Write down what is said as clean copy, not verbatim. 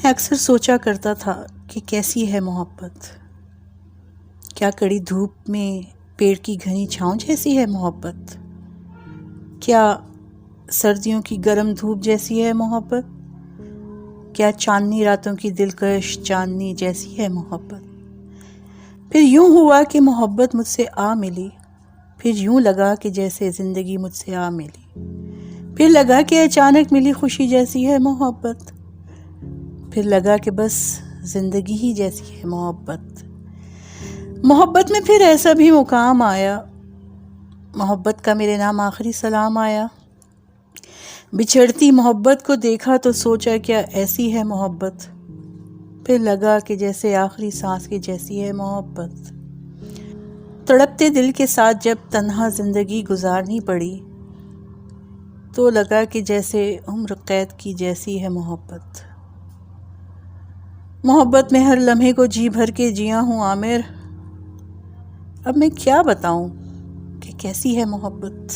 اکثر سوچا کرتا تھا کہ کیسی ہے محبت، کیا کڑی دھوپ میں پیڑ کی گھنی چھاؤں جیسی ہے محبت، کیا سردیوں کی گرم دھوپ جیسی ہے محبت، کیا چاندنی راتوں کی دلکش چاندنی جیسی ہے محبت۔ پھر یوں ہوا کہ محبت مجھ سے آ ملی، پھر یوں لگا کہ جیسے زندگی مجھ سے آ ملی، پھر لگا کہ اچانک ملی خوشی جیسی ہے محبت، پھر لگا کہ بس زندگی ہی جیسی ہے محبت۔ محبت میں پھر ایسا بھی مقام آیا، محبت کا میرے نام آخری سلام آیا۔ بچھڑتی محبت کو دیکھا تو سوچا کیا ایسی ہے محبت، پھر لگا کہ جیسے آخری سانس کی جیسی ہے محبت۔ تڑپتے دل کے ساتھ جب تنہا زندگی گزارنی پڑی تو لگا کہ جیسے عمر قید کی جیسی ہے محبت۔ محبت میں ہر لمحے کو جی بھر کے جیا ہوں عامر، اب میں کیا بتاؤں کہ کیسی ہے محبت۔